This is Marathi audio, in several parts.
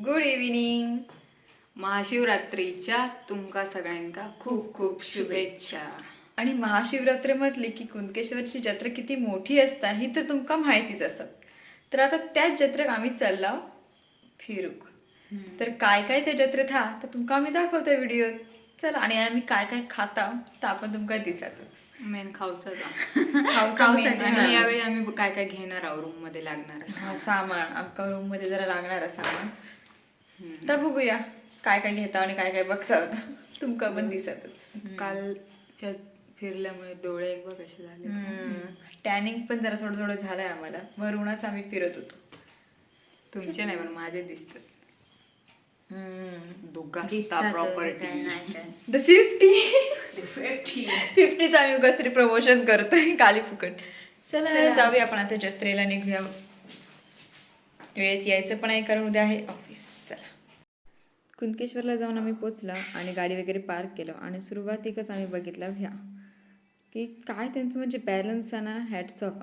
Good evening. महाशिवरात्रीच्या तुमका सगळ्यांका खूप खूप शुभेच्छा. आणि महाशिवरात्री म्हटली की कुणकेश्वरची जत्रा किती मोठी असता ही तर तुमका माहितीच असत. तर आता त्याच जत्रेक आम्ही चालला फिरूक. तर काय काय त्या जत्रेत हा तर तुमका आम्ही दाखवतो व्हिडिओत. चला, आणि आम्ही काय काय खाता तर आपण तुमका दिसतच. मेन खाऊचा खाऊसाठी आणि यावेळी आम्ही काय काय घेणार आहोत रूम मध्ये लागणार सामान आमका रूम मध्ये जरा लागणार सामान. तर बघूया काय काय घेता आणि काय काय बघता होता तुमका पण दिसतच. कालच्या फिरल्यामुळे डोळे एक बघ कसे झाले. टॅनिंग पण जरा थोडं थोडं झालंय आम्हाला. वरूनच आम्ही फिरत होतो. तुमचे नाही पण माझे दिसतात. द 50च आम्ही कसरी प्रमोशन करतोय काली फुकट. चला जाऊया आपण आता जत्रेला निघूया. वेळेत यायचं पण आहे कारण उद्या आहे ऑफिस. चला, कुणकेश्वरला जाऊन आम्ही पोचला आणि गाडी वगैरे पार्क केलं आणि सुरुवातीकच आम्ही बघितलं ह्या की काय त्यांचं म्हणजे बॅलन्स आहे ना, हॅट्स ऑफ.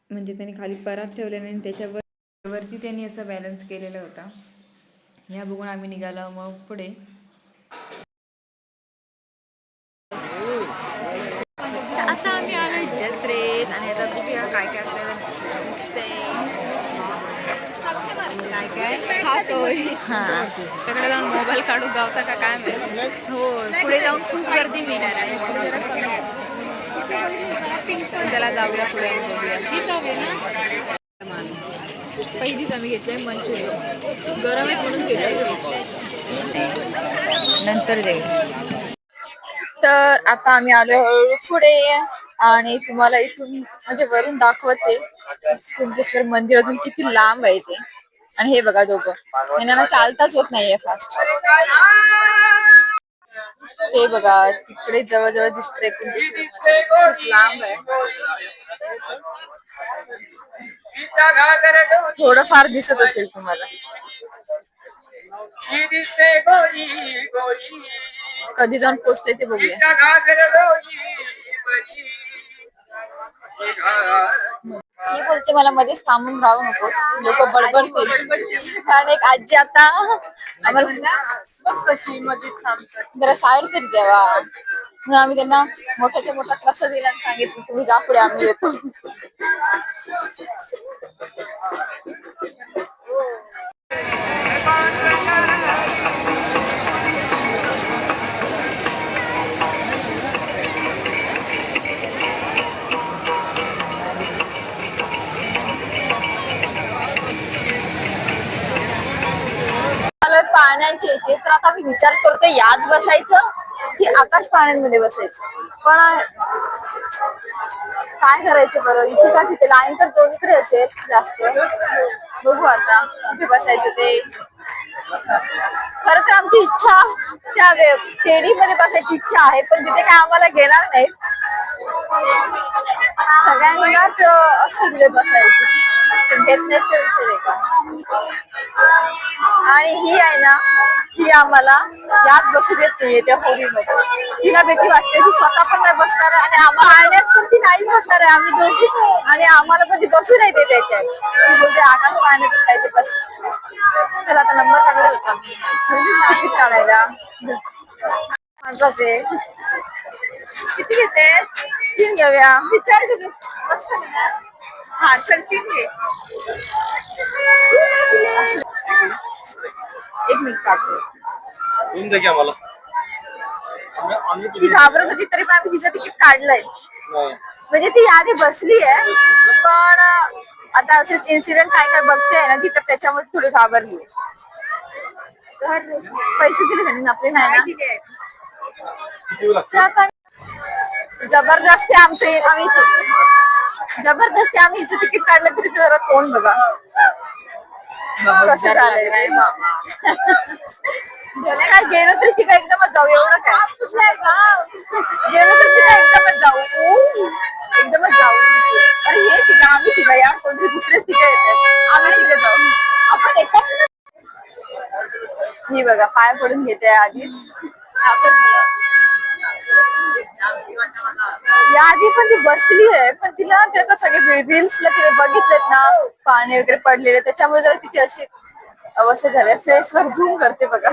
म्हणजे त्यांनी खाली परात ठेवलेला आणि त्याच्यावरती त्यांनी असा बॅलन्स केलेला होता. ह्या बघून आम्ही निघालो मग पुढे. आता आम्ही आलोय जत्रेत आणि आता बघूया काय काय आपल्याला दिसतंय. काय काय खातोय. त्याकडे जाऊन मोबाईल काढून गावता का काय माहिती. हो, पुढे जाऊन खूप गर्दी मिळणार आहे. पुढे जरा कमी आहे. चला जाऊया पुढे आणि बघूया. पहिलीच आम्ही घेतलंय मंचुरियन. गरम आहे म्हणून घेतलंय, नंतर जाईल. तर आता आम्ही आलो हळूहळू पुढे आणि तुम्हाला इथून म्हणजे वरून दाखवते कुणकेश्वर मंदिर अजून किती लांब आहे ते. आणि हे बघा दोघं, यांना चालताच होत नाहीये फास्ट. ते बघा तिकडे जवळजवळ दिसतंय कुणकेश्वर मंदिर, खूप लांब आहे. थोडंफार दिसत असेल तुम्हाला. कधी जाऊन पोचते ते बघूया. ती बोलते मला मध्येच थांबून राहू नकोस, लोक बडबडतील. कारण एक आजी आता आम्हाला जरा साईड तरी द्यावा म्हणून आम्ही त्यांना मोठ्याच्या मोठा त्रास दिला आणि सांगितलं तुम्ही जा पुढे, आम्ही येतो. पाण्याचे येते तर आता मी विचार करते यात बसायचं की आकाश पाण्यांमध्ये बसायचं. पण काय करायचं बरं, इथे का तिथे लाईन तर दोन्हीकडे असेल जास्त. बघू आता कुठे बसायचं ते. खरं तर आमची इच्छा त्या टेडी मध्ये बसायची इच्छा आहे, पण तिथे काय आम्हाला घेणार नाही. सगळ्यांनाच असं तिथे बसायची घेतण्याचा विषय आहे का. आणि ही आहे ना, ही आम्हाला यात बसू देत नाहीये त्या होडीमध्ये. तिला भीती वाटते, ती स्वतः पण नाही बसणार आहे आणि आम्हाला पण ती नाही बसणार आहे. आम्ही दोघी आणि आम्हाला पण ती बसू नाही देते त्याच्यात. ती बोलते आकाश पाण्यात काय ते बस. चला आता नंबर काढला होता मी तिकीट काढायला माणसाचे. किती घेते? 3 घेऊया. विचार करू. हा चल 3 घे. एक मिनिट काढते. ती घाबरत होती तरी पण आम्ही तिचं तिकीट काढलंय. म्हणजे ती आधी बसली आहे, पण आता असेच इन्सिडेंट काय काय बघते ना ती, तर त्याच्यामुळे थोडी घाबरली. पैसे दिले त्यांनी आपले नाही ना. जबरदस्ती आम्ही जबरदस्ती आम्ही हिचं तिकीट काढलं तरी जरा तोंड बघा कसं झालंय. काय गेलो तरी तिकडे एकदमच जाऊ, एवढं काय गेलो तर तिकडे एकदमच जाऊ. एकदमच जाऊ. अरे हे तिकडे आम्ही तिकडे यार, कोणतरी दुसरेच तिकडे येतात, आम्ही तिकडे जाऊ. आपण एकच. ही बघा पाय पडून घेते आधीच. या आधी पण ती बसली आहे, पण तिला त्याचा सगळे रील्सला तिने बघितलेत ना पाणी वगैरे पडलेले, त्याच्यामुळे जरा तिची अशी अवस्था झाल्या, फेस वर झूम करते बघा.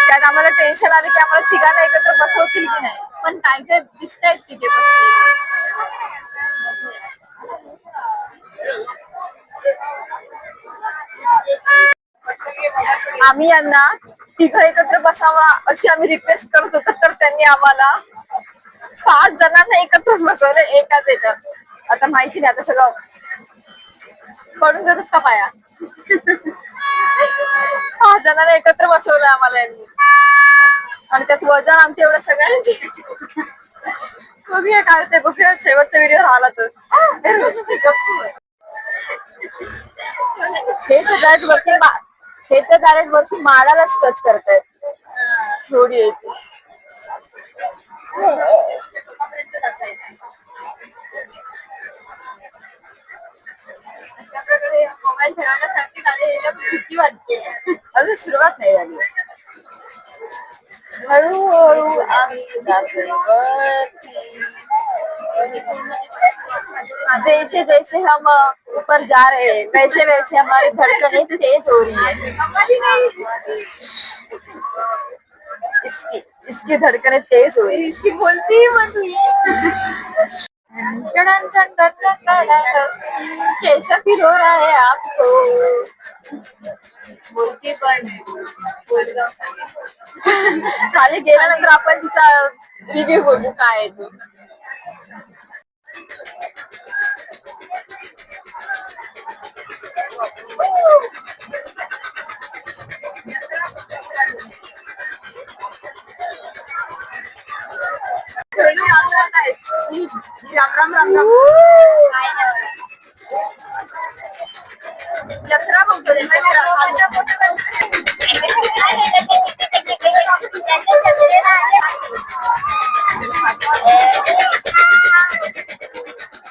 त्यात आम्हाला टेन्शन आलं की आम्हाला तिघांना एकत्र बसवतील की नाही, पण काय काय दिसतायत तिथे बसलेले. आम्ही यांना तिघं एकत्र बसावा अशी आम्ही रिक्वेस्ट करत होतो, तर त्यांनी आम्हाला 5 जणांना एकत्रच बसवलं एकाच याच्यात. आता माहिती नाही, आता सगळं पडून देतच का पाया. 5 जणांना एकत्र बसवलं आम्हाला यांनी, आणि त्यात वजन आमच्या एवढ्या सगळ्यांची. बघूया काय ते, बघूया शेवटचा व्हिडिओ राहिला तर. हे तर डायरेक्ट वरती माडालाच टच करतायत. थोडी येते मोबाईल खेळण्यासाठी भीती वाटते. अजून सुरुवात नाही झाली. हळूहळू आम्ही जातोय वरती. जैसे जैसे हम ऊपर जा रहे हैं वैसे वैसे हमारी धड़कनें तेज हो रही है. इसकी इसकी धड़कनें तेज हो रही है. इसकी बोलती ही मत हुई. कैसा फील हो रहा है आपको. बोलती पण खाली गेल्यानंतर आपण तिचा रिव्ह्यू बघू काय आहे तो. राम राम राम राम. जत्रा बघतो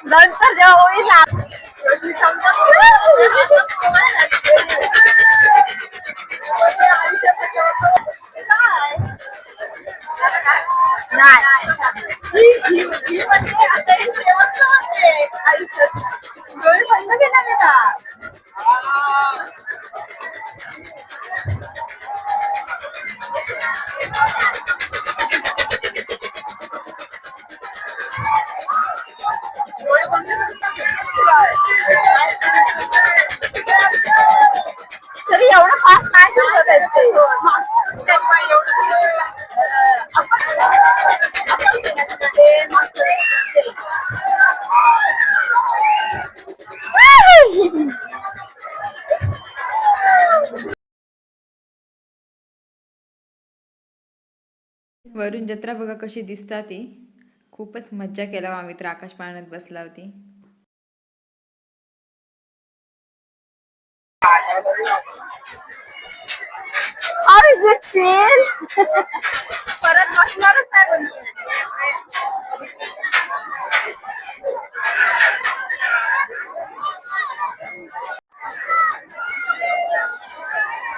नंतर जेव्हा होईल ना. डोळे बंद केला मी का. तरी एवढं फास्ट काय करत आहेत ते. वरून जत्रा बघा कशी दिसता ती. खूपच मज्जा केला आम्ही तर. आकाश पाळण्यात बसला होती. How is it feel? परत बसणारच नाही म्हणते.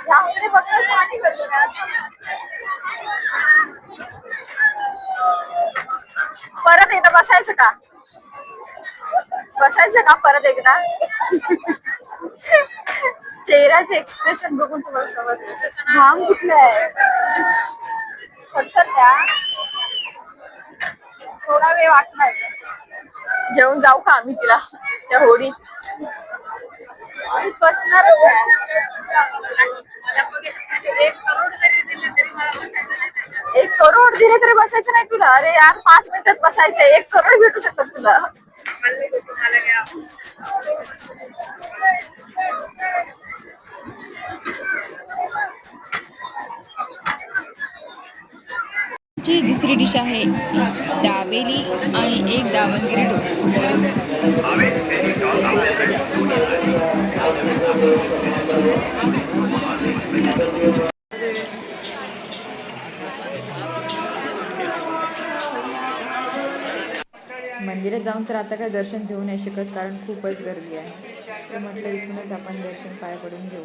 यामध्ये बघा पाणी करतो ना. परत एकदा बसायचं का. बसायचं का परत एकदा. चेहऱ्याचे एक्सप्रेशन बघून तुम्हाला समजलं घाम कुठलं आहे. फक्त त्या थोडा वेळ वाटणार. घेऊन जाऊ का आम्ही तिला त्या होडीत. बसणारच आहे. 1 करोड दिले तरी बसायचं नाही तुला. अरे यार 5 मिनिटात बसायचंय. 1 करोड भेटू शकतात तुला. ची दुसरी डिश आहे दाबेली आणि एक दावणगिरी डोसा. मंदिरात जाऊन तर आता काय दर्शन घेऊ नाही शकत, कारण खूपच गर्दी आहे. तर म्हटलं इथूनच आपण दर्शन पाय पडून घेऊ.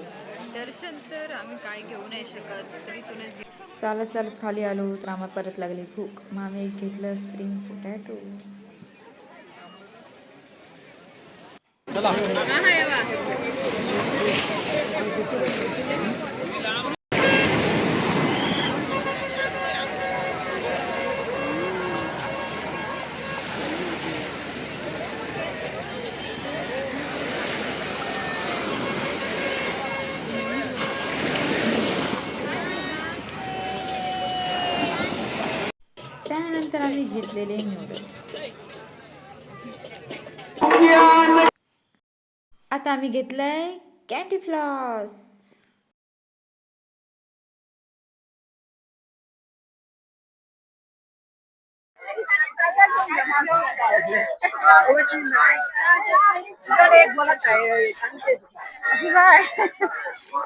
दर्शन तर आम्ही काय घेऊ नाही शकत, तर इथूनच चालत चालत खाली आलो तर आम्हाला परत लागली भूक. मग आम्ही एक घेतलं स्प्रिंग पोटॅटो. त्यानंतर आम्ही घेतलेले नूडल्स. आता आम्ही घेतलंय कॅन्डी फ्लॉस.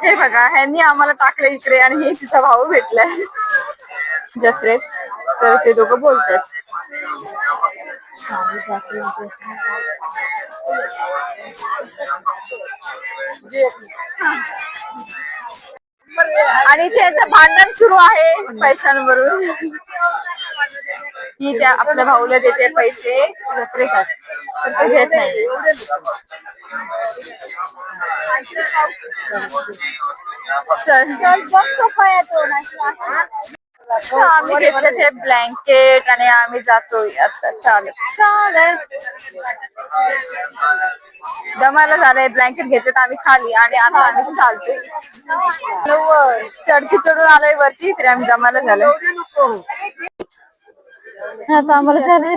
हे बघा ह्यांनी आम्हाला टाकलं इकडे आणि हे तिचा भाऊ भेटलाय जत्रेत, तर ते दोघं बोलतात. आणि त्यांचं भांडण सुरू आहे पैशांवरून. ही त्या आपल्या भाऊला देते पैसे जत्रेसाठी, तर ते घेत नाही. आम्ही घेतले ते ब्लँकेट आणि आम्ही जातोय आता. चालेल दमाला झालंय. ब्लँकेट घेतले तर आम्ही खाली आणि आता आम्ही चालतोय. चढकी चढून आलोय वरती, तरी आम्ही दमाला झालोय. आता आम्हाला झालंय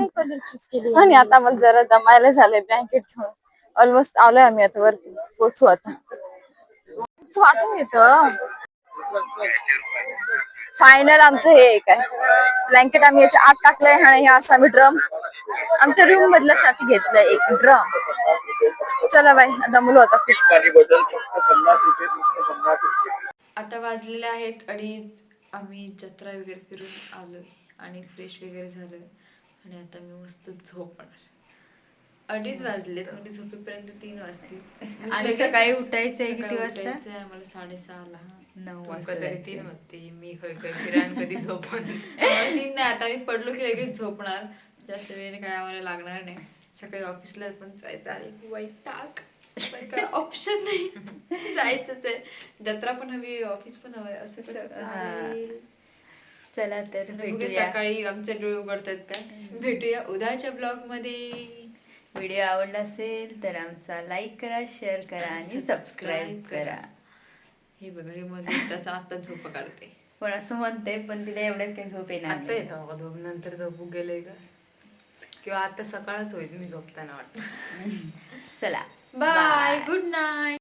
आणि आता आम्हाला जरा दमायला झालंय. ब्लँकेट घेऊन ऑलमोस्ट आलोय आम्ही आता वरती. पोचू आता. तू वाटून घेतो. फायनल आमचं हे एक आहे ब्लँकेट. आम्ही याच्या आत टाकलंय आणि हे असं आम्ही ड्रम आमच्या रूम मधल्यासाठी घेतलंय एक ड्रम. चला बाई दमलो आता खूप. आता वाजलेले आहेत 2:30. आम्ही जत्रा वगैरे फिरून आलोय आणि फ्रेश वगैरे झालोय आणि आता मी मस्त झोपणार. 2:30 वाजलेत म्हणजे झोपेपर्यंत 3 वाजतील. आणि सकाळी उठायचंय किती सकाळी वाजता? उठायचंय आम्हाला 6:30ला. 9 वाजता कधी जायचंय. 3 वाजते. मी फिरान कधी झोपून 3 नाही. आता मी पडलो की लगेच झोपणार. जास्त वेळ काय आम्हाला लागणार नाही. सकाळी ऑफिसला पण जायचं आणि वैताग, पण काय ऑप्शन नाही. जायचंच आहे. जत्रा पण हवी, ऑफिस पण हवंय. असं कसं चालेल? चला तर बघूया भेटूया. सकाळी आमचे डोळे उघडतात का. भेटूया उद्याच्या ब्लॉग मध्ये. व्हिडिओ आवडला असेल तर आमचा लाईक करा, शेअर करा आणि सबस्क्राईब करा. हे बघा हे मध्ये तसं आता झोप काढते. पण असं म्हणते, पण तिला एवढ्यात काही झोप येणार आता नाही. येतो का झोप? नंतर झोपू गेले का? किंवा आता सकाळच होईल मी झोपताना वाटतं. चला बाय, गुड नाईट.